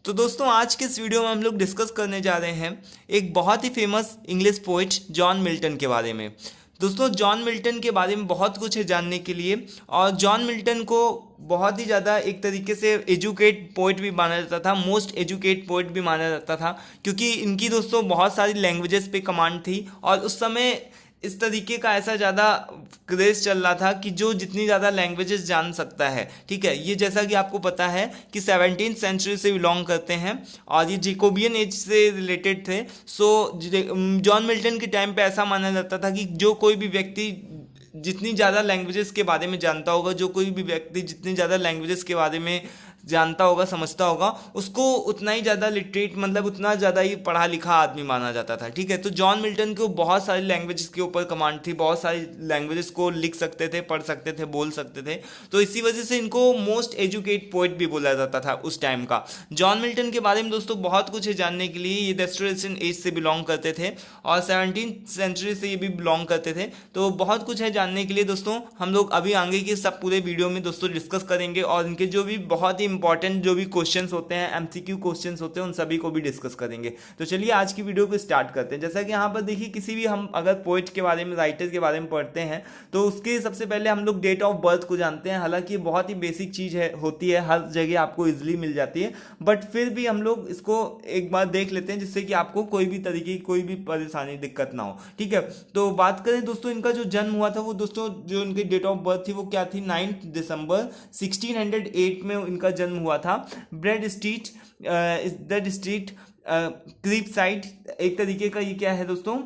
तो दोस्तों आज के इस वीडियो में हम लोग डिस्कस करने जा रहे हैं एक बहुत ही famous English poet John Milton के बारे में। दोस्तों जॉन मिल्टन के बारे में बहुत कुछ है जानने के लिए, और जॉन मिल्टन को बहुत ही ज़्यादा एक तरीके से एजुकेट पोइट भी माना जाता था, मोस्ट एजुकेट पोइट भी माना जाता था, क्योंकि इनकी दोस्तों बहुत सारी लैंग्वेजेस पे कमांड थी। और उस समय इस तरीके का ऐसा ज़्यादा क्रेज चल रहा था कि जो जितनी ज़्यादा लैंग्वेजेस जान सकता है, ठीक है। ये जैसा कि आपको पता है कि 17th सेंचुरी से बिलोंग करते हैं और ये जेकोबियन एज से रिलेटेड थे। सो जॉन मिल्टन के टाइम पे ऐसा माना जाता था कि जो कोई भी व्यक्ति जितनी ज़्यादा लैंग्वेजेस के बारे में जानता होगा, जो कोई भी व्यक्ति जितनी ज़्यादा लैंग्वेजेस के बारे में जानता होगा, समझता होगा, उसको उतना ही ज़्यादा लिटरेट, मतलब उतना ज़्यादा ही पढ़ा लिखा आदमी माना जाता था, ठीक है। तो जॉन मिल्टन को बहुत सारी लैंग्वेजेस के ऊपर कमांड थी, बहुत सारी लैंग्वेजेस को लिख सकते थे, पढ़ सकते थे, बोल सकते थे। तो इसी वजह से इनको मोस्ट एजुकेट पोइट भी बोला जाता था उस टाइम का। जॉन मिल्टन के बारे में दोस्तों बहुत कुछ है जानने के लिए। ये रेस्टोरेशन एज से बिलोंग करते थे और 17th सेंचुरी से ये भी बिलोंग करते थे। तो बहुत कुछ है जानने के लिए दोस्तों। हम लोग अभी आगे के सब पूरे वीडियो में दोस्तों डिस्कस करेंगे और इनके जो भी बहुत ही इंपॉर्टेंट जो भी क्वेश्चंस होते हैं, एमसीक्यू क्वेश्चंस होते हैं, उन सभी को भी डिस्कस करेंगे। तो चलिए आज की वीडियो को स्टार्ट करते हैं। जैसा कि यहाँ पर देखिए, किसी भी हम अगर पोइट के बारे में, राइटर के बारे में पढ़ते हैं तो उसके सबसे पहले हम लोग डेट ऑफ बर्थ को जानते हैं। हालांकि बहुत ही बेसिक चीज़ है, होती है, हर जगह आपको इजिली मिल जाती है, बट फिर भी हम लोग इसको एक बार देख लेते हैं जिससे कि आपको कोई भी तरीके की कोई भी परेशानी, दिक्कत ना हो, ठीक है। तो बात करें दोस्तों, इनका जो जन्म हुआ था वो दोस्तों, जो इनकी डेट ऑफ बर्थ थी वो क्या थी, 9 दिसंबर 1608 में इनका जन्म हुआ था। Bread Street, Bread Street creep side, एक तरीके का ये क्या है दोस्तों,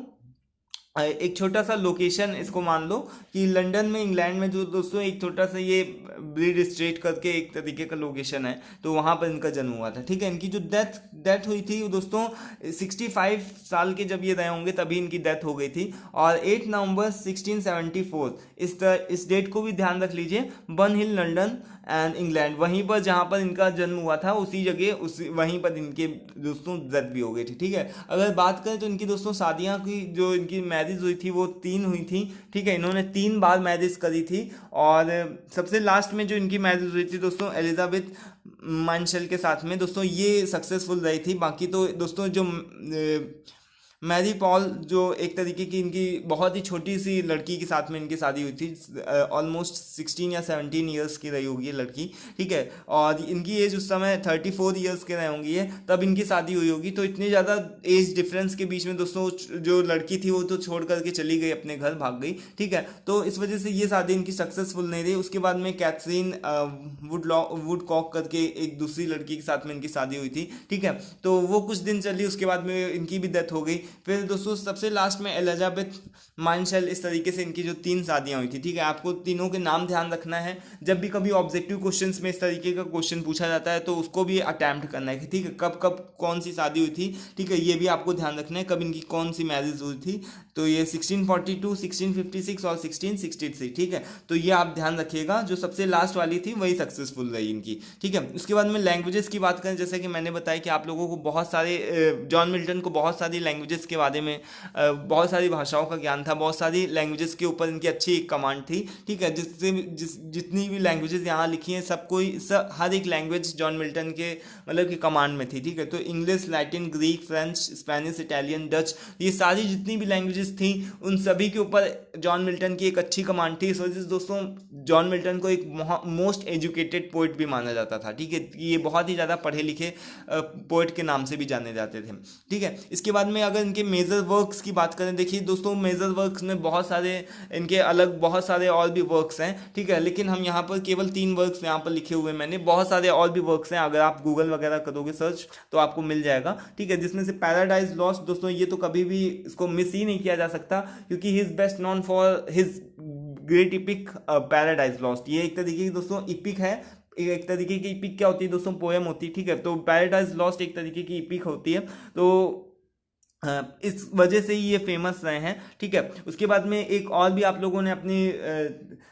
एक छोटा सा लोकेशन इसको मान लो कि लंदन में, इंग्लैंड में जो दोस्तों एक छोटा सा ये ब्रीड स्ट्रीट करके एक तरीके का लोकेशन है, तो वहाँ पर इनका जन्म हुआ था, ठीक है। इनकी जो डेथ हुई थी दोस्तों 65 साल के जब ये रहे होंगे तभी इनकी डेथ हो गई थी। और 8 नवंबर 1674, इस डेट को भी ध्यान रख लीजिए। Burn hill London and England, वहीं पर जहाँ पर इनका जन्म हुआ था उसी जगह, उसी वहीं पर इनके दोस्तों डेथ भी हो गई थी, ठीक है। अगर बात करें तो इनकी दोस्तों शादियाँ की, जो इनकी मैरिज हुई थी वो 3 हुई थी, ठीक है। इन्होंने 3 बार मैरिज करी थी और सबसे लास्ट में जो इनकी मैरिज हुई थी दोस्तों एलिजाबेथ माइनशेल के साथ में दोस्तों, ये सक्सेसफुल रही थी। बाकी तो दोस्तों जो मैरी पॉल, जो एक तरीके की इनकी बहुत ही छोटी सी लड़की के साथ में इनकी शादी हुई थी, ऑलमोस्ट 16 या 17 ईयर्स की रही होगी ये लड़की, ठीक है। और इनकी एज उस समय 34 ईयर्स के रहे होंगी ये, तब इनकी शादी हुई होगी। तो इतनी ज़्यादा एज डिफरेंस के बीच में दोस्तों जो लड़की थी वो तो छोड़ करके चली गई, अपने घर भाग गई, ठीक है। तो इस वजह से ये शादी इनकी सक्सेसफुल नहीं रही। उसके बाद में कैथरीन वुडकॉक करके एक दूसरी लड़की के साथ में इनकी शादी हुई थी, ठीक है। तो वो कुछ दिन चली, उसके बाद में इनकी भी डेथ हो गई। फिर दोस्तों सबसे लास्ट में एलिजाबेथ माइनशेल, इस तरीके से इनकी जो 3 शादियां हुई थी, ठीक है। आपको तीनों के नाम ध्यान रखना है। जब भी कभी ऑब्जेक्टिव क्वेश्चंस में इस तरीके का क्वेश्चन पूछा जाता है तो उसको भी अटेम्प्ट करना है, ठीक है। कब कब कौन सी शादी हुई थी, ठीक है, ये भी आपको ध्यान रखना है। कब इनकी कौन सी मैरिज हुई थी, तो ये 1642, 1656 और 1663, ठीक है। तो ये आप ध्यान रखिएगा। जो सबसे लास्ट वाली थी वही सक्सेसफुल रही इनकी, ठीक है। उसके बाद में लैंग्वेजेस की बात करें, जैसे कि मैंने बताया कि आप लोगों को बहुत सारे, जॉन मिल्टन को बहुत सारी लैंग्वेजेस के बारे में, बहुत सारी भाषाओं का ज्ञान था, बहुत सारी लैंग्वेजेस के ऊपर इनकी अच्छी एक कमांड थी, ठीक है। जितनी भी लैंग्वेजेस यहाँ लिखी हैं सब कोई, हर एक लैंग्वेज जॉन मिल्टन के मतलब कि कमांड में थी, ठीक है। तो English, Latin, Greek, French, Spanish, Italian, Dutch, ये सारी जितनी भी लैंग्वेजेस थी उन सभी के ऊपर जॉन मिल्टन की एक अच्छी कमांड थी। इस वजह से दोस्तों जॉन मिल्टन को एक मोस्ट एजुकेटेड पोइट भी माना जाता था, ठीक है। ये बहुत ही ज़्यादा पढ़े लिखे पोइट के नाम से भी जाने जाते थे, ठीक है। इसके बाद में अगर इनके मेजर वर्क्स की बात करें, देखिए दोस्तों मेजर वर्क्स में बहुत सारे इनके अलग बहुत सारे और भी वर्क्स हैं, ठीक है। लेकिन हम यहाँ पर केवल 3 वर्क्स यहाँ पर लिखे हुए, मैंने बहुत सारे और भी वर्क्स हैं, अगर आप गूगल वगैरह करोगे सर्च तो आपको मिल जाएगा, ठीक है। जिसमें से पैराडाइज लॉस्ट दोस्तों, ये तो कभी भी इसको मिस ही नहीं किया जा सकता, क्योंकि he is best non for his great EPIC paradise lost. ये एक तरीके की दोस्तों इपिक है, एक तरीके की इपिक क्या होती है दोस्तों, पोएम होती है, ठीक है। तो पैराडाइज लॉस्ट एक तरीके की इपिक होती है, तो इस वजह से ही ये फेमस रहे हैं, ठीक है। उसके बाद में एक और भी आप लोगों ने अपनी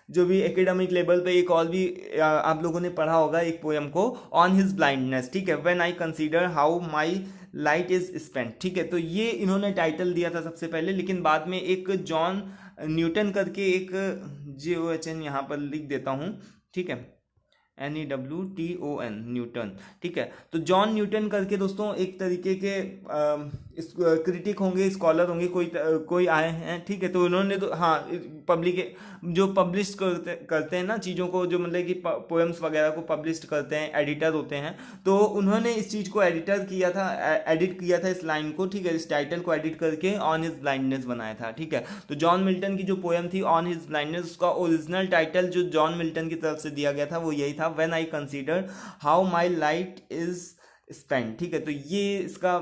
जो भी एकेडमिक लेवल पे एक और भी आप लोगों ने पढ़ा होगा एक पोएम को, ऑन हिज ब्लाइंडनेस, ठीक है। When I consider how my light is spent, ठीक है। तो ये इन्होंने टाइटल दिया था सबसे पहले, लेकिन बाद में एक जॉन न्यूटन करके एक JOHN यहाँ पर लिख देता हूँ, ठीक है। NEWTON, Newton. ठीक है, तो जॉन न्यूटन करके दोस्तों एक तरीके के इस क्रिटिक होंगे, स्कॉलर होंगे, कोई आए हैं। ठीक है, तो उन्होंने तो हाँ पब्लिक जो पब्लिश करते हैं ना चीज़ों को, जो मतलब कि पोएम्स वगैरह को पब्लिश करते हैं, एडिटर होते हैं, तो उन्होंने इस चीज़ को एडिट किया था इस लाइन को। ठीक है, इस टाइटल को एडिट करके ऑन हिज ब्लाइंडनेस बनाया था। ठीक है, तो जॉन मिल्टन की जो पोएम थी ऑन हिज ब्लाइंडनेस, उसका ओरिजिनल टाइटल जो जॉन मिल्टन की तरफ से दिया गया था वो यही था, when I consider how my light is spend. ठीक है, तो ये इसका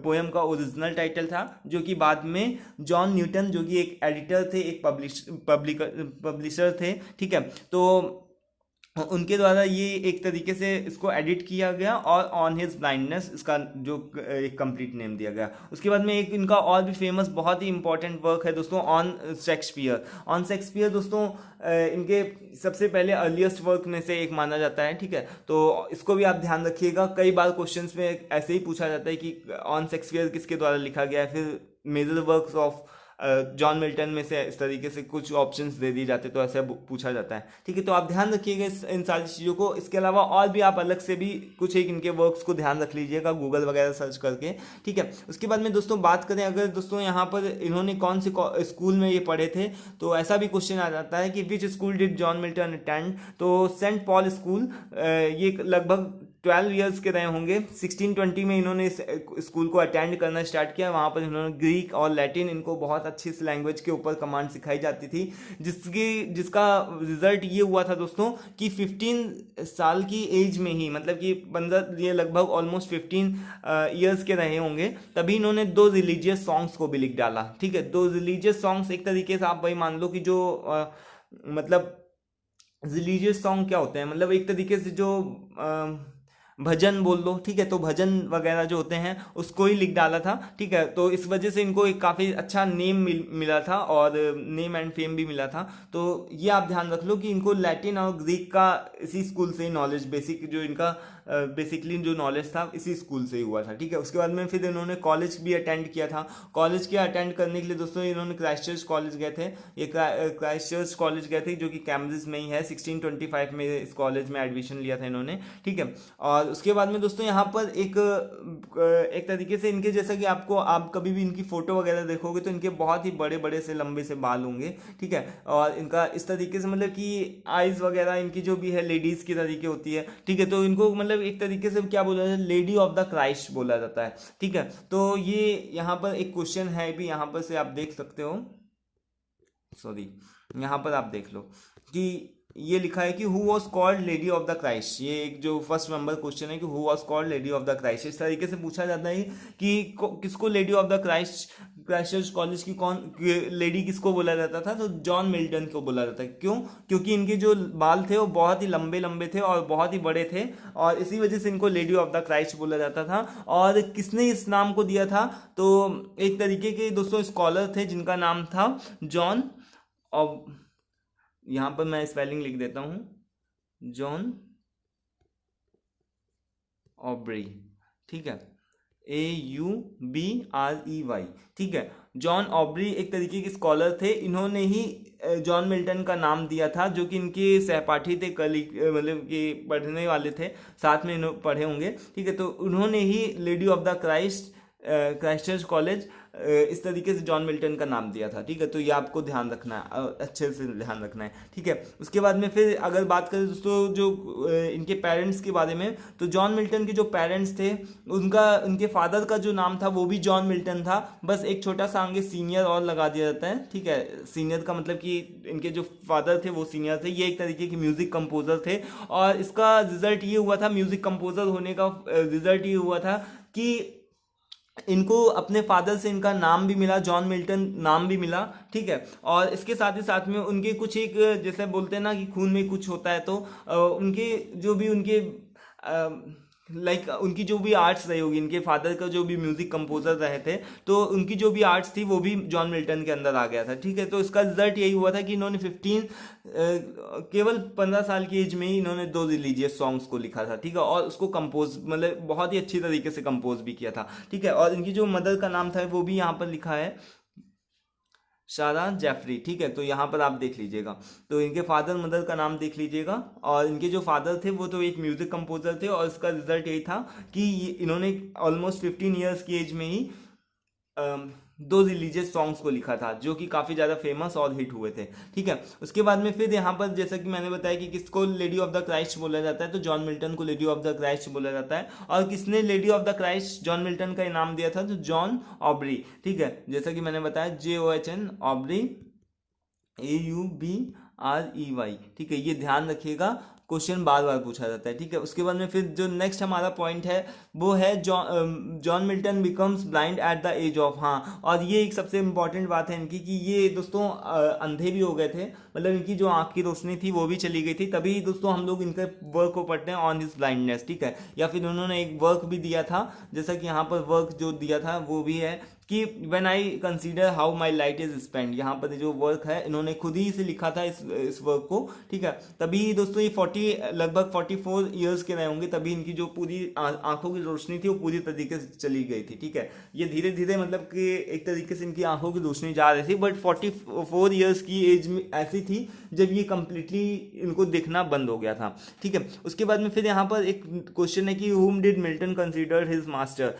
पोएम का ओरिजिनल टाइटल था, जो कि बाद में जॉन न्यूटन जो कि एक एडिटर थे, एक पब्लिशर थे। ठीक है, तो उनके द्वारा ये एक तरीके से इसको एडिट किया गया और ऑन हिज ब्लाइंडनेस इसका जो एक कंप्लीट नेम दिया गया। उसके बाद में एक इनका और भी फेमस बहुत ही इंपॉर्टेंट वर्क है दोस्तों, ऑन शेक्सपियर। ऑन शेक्सपियर दोस्तों इनके सबसे पहले अर्लीस्ट वर्क में से एक माना जाता है। ठीक है, तो इसको भी आप ध्यान रखिएगा, कई बार क्वेश्चंस में ऐसे ही पूछा जाता है कि ऑन शेक्सपियर किसके द्वारा लिखा गया है, फिर major works of John Milton में से इस तरीके से कुछ ऑप्शंस दे दिए जाते, तो ऐसे पूछा जाता है। ठीक है, तो आप ध्यान रखिएगा इन सारी चीज़ों को। इसके अलावा और भी आप अलग से भी कुछ एक इनके वर्क्स को ध्यान रख लीजिएगा गूगल वगैरह सर्च करके। ठीक है, उसके बाद में दोस्तों बात करें, अगर दोस्तों यहाँ पर इन्होंने कौन से स्कूल में ये पढ़े थे, तो ऐसा भी क्वेश्चन आ जाता है कि which school did John Milton attend, तो सेंट पॉल स्कूल। ये लगभग 12 ईयर्स के रहे होंगे। 1620 में इन्होंने इस स्कूल को अटेंड करना स्टार्ट किया। वहाँ पर इन्होंने ग्रीक और लैटिन, इनको बहुत अच्छी इस लैंग्वेज के ऊपर कमांड सिखाई जाती थी, जिसका रिजल्ट ये हुआ था दोस्तों कि 15 साल की एज में ही, मतलब कि 15, ये लगभग ऑलमोस्ट 15 ईयर्स के रहे होंगे, तभी इन्होंने 2 रिलीजियस सॉन्ग्स को भी लिख डाला। ठीक है, 2 रिलीजियस सॉन्ग्स, एक तरीके से आप वही मान लो कि जो मतलब रिलीजियस सॉन्ग क्या होते हैं, मतलब एक तरीके से जो भजन बोल लो। ठीक है, तो भजन वगैरह जो होते हैं उसको ही लिख डाला था। ठीक है, तो इस वजह से इनको एक काफ़ी अच्छा नेम मिला था और नेम एंड फेम भी मिला था। तो ये आप ध्यान रख लो कि इनको लैटिन और ग्रीक का इसी स्कूल से ही नॉलेज, बेसिक जो इनका बेसिकली जो नॉलेज था इसी स्कूल से ही हुआ था। ठीक है, उसके बाद में फिर इन्होंने कॉलेज भी अटेंड किया था। कॉलेज के अटेंड करने के लिए दोस्तों इन्होंने क्राइस्ट चर्च कॉलेज गए थे। ये क्राइस्ट चर्च कॉलेज गए थे जो कि कैम्ब्रिज में ही है। 1625 में इस कॉलेज में एडमिशन लिया था इन्होंने। ठीक है, और उसके बाद में दोस्तों यहाँ पर एक तरीके से इनके, जैसा कि आप कभी भी इनकी फोटो वगैरह देखोगे तो इनके बहुत ही बड़े बड़े से लंबे से बाल होंगे। ठीक है, और इनका इस तरीके से मतलब कि आइज वगैरह इनकी जो भी है लेडीज की तरीके होती है। ठीक है, तो इनको मतलब एक तरीके से क्या बोला जाता है, लेडी ऑफ द क्राइस्ट बोला जाता है। ठीक है, तो ये यहाँ पर एक क्वेश्चन है भी, यहाँ पर से आप देख सकते हो, सॉरी यहाँ पर आप देख लो कि ये लिखा है कि who was called lady of the Christ. ये एक जो फर्स्ट नंबर क्वेश्चन है कि who was called lady of the Christ, इस तरीके से पूछा जाता है कि किसको lady of the Christ college की कौन लेडी किसको बोला जाता था, तो जॉन मिल्टन को बोला जाता है। क्यों? क्योंकि इनके जो बाल थे वो बहुत ही लंबे लंबे थे और बहुत ही बड़े थे, और इसी वजह से इनको लेडी ऑफ द क्राइस्ट बोला जाता था। और किसने इस नाम को दिया था, तो एक तरीके के दोस्तों स्कॉलर थे जिनका नाम था जॉन, और यहाँ पर मैं स्पेलिंग लिख देता हूँ, जॉन ऑब्री। ठीक है, AUBREY। ठीक है, जॉन ऑब्री एक तरीके के स्कॉलर थे। इन्होंने ही जॉन मिल्टन का नाम दिया था, जो कि इनके सहपाठी थे, मतलब कि पढ़ने वाले थे, साथ में इन्होंने पढ़े होंगे। ठीक है, तो उन्होंने ही lady of the Christ Church College इस तरीके से जॉन मिल्टन का नाम दिया था। ठीक है, तो ये आपको ध्यान रखना है, अच्छे से ध्यान रखना है। ठीक है, उसके बाद में फिर अगर बात करें दोस्तों जो इनके पेरेंट्स के बारे में, तो जॉन मिल्टन के जो पेरेंट्स थे उनके फादर का जो नाम था वो भी जॉन मिल्टन था, बस एक छोटा सा आगे सीनियर और लगा दिया जाता है। ठीक है, सीनियर का मतलब कि इनके जो फादर थे वो सीनियर थे। ये एक तरीके के म्यूजिक कंपोजर थे, और इसका रिजल्ट ये हुआ था, म्यूजिक कंपोजर होने का रिजल्ट ये हुआ था कि इनको अपने फादर से इनका नाम भी मिला, जॉन मिल्टन नाम भी मिला। ठीक है, और इसके साथ ही साथ में उनके कुछ एक, जैसे बोलते हैं ना कि खून में कुछ होता है, तो उनके जो भी उनके उनकी जो भी आर्ट्स रही होगी, इनके फादर का जो भी म्यूजिक कंपोजर रहे थे, तो उनकी जो भी आर्ट्स थी वो भी जॉन मिल्टन के अंदर आ गया था। ठीक है, तो इसका रिजल्ट यही हुआ था कि इन्होंने केवल 15 साल की एज में ही इन्होंने 2 रिलीजियस सॉन्ग्स को लिखा था। ठीक है, और उसको कंपोज मतलब बहुत ही अच्छी तरीके से कंपोज भी किया था। ठीक है, और इनकी जो मदर का नाम था वो भी यहाँ पर लिखा है, सारा जेफरी, ठीक है। तो यहाँ पर आप देख लीजिएगा, तो इनके फादर मदर का नाम देख लीजिएगा। और इनके जो फादर थे वो तो एक म्यूजिक कंपोजर थे, और इसका रिजल्ट यही था कि इन्होंने ऑलमोस्ट 15 ईयर्स की एज में ही दो रिलीजियस सॉन्ग्स को लिखा था, जो कि काफ़ी ज़्यादा फेमस और हिट हुए थे, ठीक है। उसके बाद में फिर यहाँ पर जैसा कि मैंने बताया कि किसको लेडी ऑफ द क्राइस्ट बोला जाता है, तो जॉन मिल्टन को लेडी ऑफ द क्राइस्ट बोला जाता है। और किसने lady of the Christ John Milton का इनाम दिया था, तो जॉन ऑब्री, ठीक है। जैसा कि मैंने बताया JOHN ऑब्री, AUBREY, ठीक है। ये ध्यान रखिएगा, क्वेश्चन बार बार पूछा जाता है, ठीक है। उसके बाद में फिर जो नेक्स्ट हमारा पॉइंट है वो है John Milton becomes blind at the age of, हाँ। और ये एक सबसे इंपॉर्टेंट बात है इनकी कि ये दोस्तों अंधे भी हो गए थे, मतलब इनकी जो आँख की रोशनी थी वो भी चली गई थी। तभी दोस्तों हम लोग इनके वर्क को पढ़ते हैं ऑन हिज ब्लाइंडनेस, ठीक है। या फिर उन्होंने एक वर्क भी दिया था, जैसा कि यहाँ पर वर्क जो दिया था वो भी है कि when I consider how my light is spend. यहाँ पर जो वर्क है इन्होंने खुद ही से लिखा था इस वर्क को, ठीक है। तभी दोस्तों ये लगभग 44 ईयर्स के रहे होंगे, तभी इनकी जो पूरी आंखों की रोशनी थी वो पूरी तरीके से चली गई थी, ठीक है। ये धीरे धीरे मतलब कि एक तरीके से इनकी आंखों की रोशनी जा रही थी, बट 44 ईयर्स की एज में ऐसी थी जब ये कंप्लीटली इनको देखना बंद हो गया था, ठीक है। उसके बाद में फिर यहाँ पर एक क्वेश्चन है कि whom did Milton consider his master,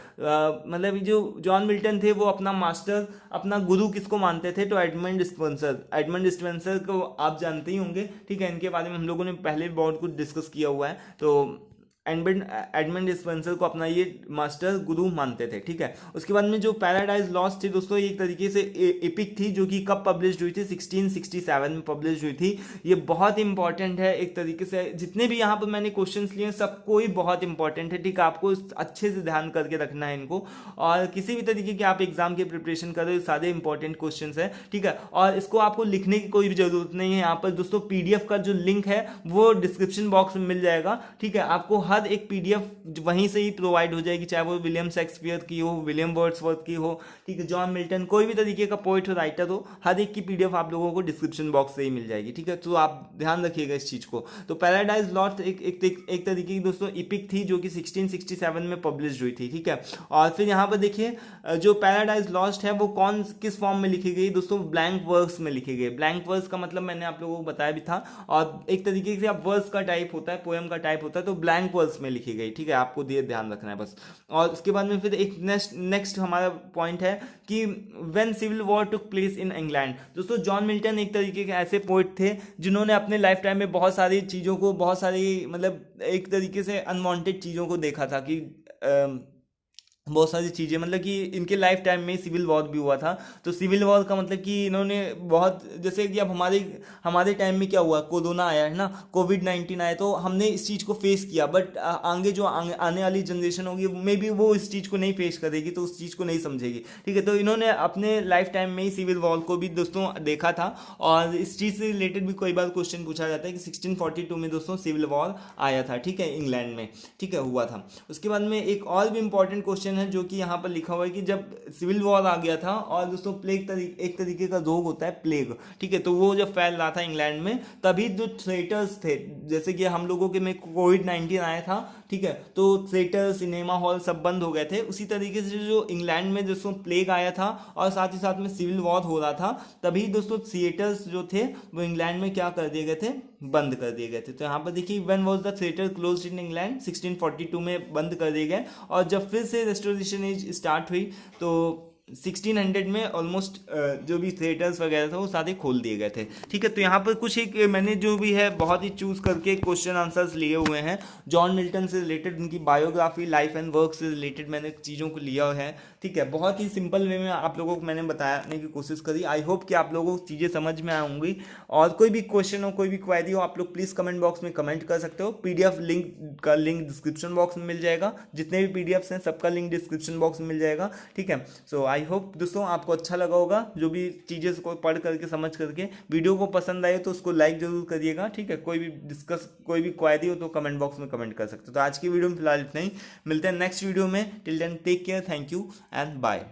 मतलब जो जॉन मिल्टन थे वो अपना मास्टर, अपना गुरु किसको मानते थे, तो एडमंड स्पेंसर। एडमंड स्पेंसर को आप जानते ही होंगे, ठीक है। इनके बारे में हम लोगों ने पहले बहुत कुछ डिस्कस किया हुआ है। तो एडमंड स्पेंसर को अपना ये मास्टर गुरु मानते थे, ठीक है। उसके बाद में जो पैराडाइज लॉस्ट थी दोस्तों, एक तरीके से एपिक थी, जो कि कब पब्लिश हुई थी, 1667 में पब्लिश हुई थी। ये बहुत इंपॉर्टेंट है एक तरीके से, जितने भी यहाँ पर मैंने क्वेश्चंस लिए सबको ही बहुत इंपॉर्टेंट है, ठीक है। आपको अच्छे से ध्यान करके रखना है इनको, और किसी भी तरीके के आप एग्जाम की प्रिपरेशन कर रहे हो, सारे इंपॉर्टेंट क्वेश्चन है, ठीक है। और इसको आपको लिखने की कोई भी जरूरत नहीं है। यहाँ पर दोस्तों PDF का जो लिंक है वो डिस्क्रिप्शन बॉक्स में मिल जाएगा, ठीक है। आपको हर एक PDF वहीं से ही प्रोवाइड हो जाएगी, चाहे वो विलियम शेक्सपियर की हो, विलियम वर्ड्सवर्थ की हो, ठीक है, जॉन मिल्टन, कोई भी तरीके का पोइट हो, राइटर हो, हर एक की PDF आप लोगों को डिस्क्रिप्शन बॉक्स से ही मिल जाएगी, ठीक है। तो आप ध्यान रखिएगा इस चीज को। तो पैराडाइज लॉस्ट एक तरीके की दोस्तों इपिक थी, जो कि 1667 में पब्लिश हुई थी, ठीक है। और फिर यहाँ पर देखिए जो पैराडाइज लॉस्ट है वो किस फॉर्म में लिखी गई दोस्तों, ब्लैंक वर्स में लिखी गई। ब्लैंक वर्स का मतलब मैंने आप लोगों को बताया भी था, और एक तरीके से आप वर्स का टाइप होता है, पोएम का टाइप होता है, तो ब्लैंक वर्स में लिखी गई, ठीक है। आपको ध्यान रखना है बस। और उसके बाद में फिर एक नेक्स्ट हमारा पॉइंट है कि when civil war took place in England. दोस्तों जॉन मिल्टन एक तरीके के ऐसे पोइट थे जिन्होंने अपने लाइफ टाइम में बहुत सारी चीज़ों को, बहुत सारी मतलब एक तरीके से अनवांटेड चीज़ों को देखा था, कि बहुत सारी चीज़ें, मतलब कि इनके लाइफ टाइम में सिविल वॉर भी हुआ था। तो सिविल वॉर का मतलब कि इन्होंने बहुत, जैसे कि अब हमारे टाइम में क्या हुआ, कोरोना आया है ना, कोविड-19 आया, तो हमने इस चीज़ को फेस किया, बट आगे जो आने वाली जनरेशन होगी मे बी वो इस चीज़ को नहीं फेस करेगी, तो उस चीज़ को नहीं समझेगी, ठीक है। तो इन्होंने अपने लाइफ टाइम में ही सिविल वॉर को भी दोस्तों देखा था, और इस चीज़ से रिलेटेड भी कई बार क्वेश्चन पूछा जाता है कि 1642 में दोस्तों सिविल वॉर आया था, ठीक है, इंग्लैंड में, ठीक है, हुआ था। उसके बाद में एक और भी इंपॉर्टेंट क्वेश्चन है जो कि यहाँ पर लिखा हुआ है कि जब सिविल वॉर आ गया था, और दोस्तों प्लेग एक तरीके का रोग होता है प्लेग, ठीक है, तो वो जब फैल रहा था इंग्लैंड में, तभी जो थिएटर्स थे, जैसे कि हम लोगों के में कोविड-19 आया था, ठीक है, तो थिएटर, सिनेमा हॉल सब बंद हो गए थे। उसी तरीके से जो इंग्लैंड में दोस्तों प्लेग आया था और साथ ही साथ में सिविल वॉर हो रहा था, तभी दोस्तों थिएटर्स जो थे वो इंग्लैंड में क्या कर दिए गए थे, बंद कर दिए गए थे। तो यहाँ पर देखिए when was the theatre closed in England, 1642 में बंद कर दिए गए, और जब फिर से रेस्टोरेशन एज स्टार्ट हुई तो 1600 में ऑलमोस्ट जो भी थिएटर्स वगैरह थे वो सारे खोल दिए गए थे, ठीक है। तो यहाँ पर कुछ एक मैंने जो भी है बहुत ही चूज करके क्वेश्चन आंसर्स लिए हुए हैं जॉन मिल्टन से रिलेटेड, उनकी बायोग्राफी, लाइफ एंड वर्क से रिलेटेड मैंने चीज़ों को लिया है, ठीक है। बहुत ही सिंपल वे में आप लोगों को मैंने बताने की कोशिश करी। आई होप कि आप लोगों को चीज़ें समझ में आऊँगी, और कोई भी क्वेश्चन हो, कोई भी क्वेरी हो, आप लोग प्लीज़ कमेंट बॉक्स में कमेंट कर सकते हो। PDF का लिंक डिस्क्रिप्शन बॉक्स में मिल जाएगा, जितने भी PDFs हैं सबका लिंक डिस्क्रिप्शन बॉक्स में मिल जाएगा, ठीक है। सो आई होप दोस्तों आपको अच्छा लगा होगा, जो भी चीज़ें को पढ़ करके समझ करके। वीडियो को पसंद आए तो उसको लाइक जरूर करिएगा, ठीक है। कोई भी क्वेरी हो तो कमेंट बॉक्स में कमेंट कर सकते हो। तो आज की वीडियो में फिलहाल इतना ही, मिलते हैं नेक्स्ट वीडियो में। Till then take care, thank you and bye.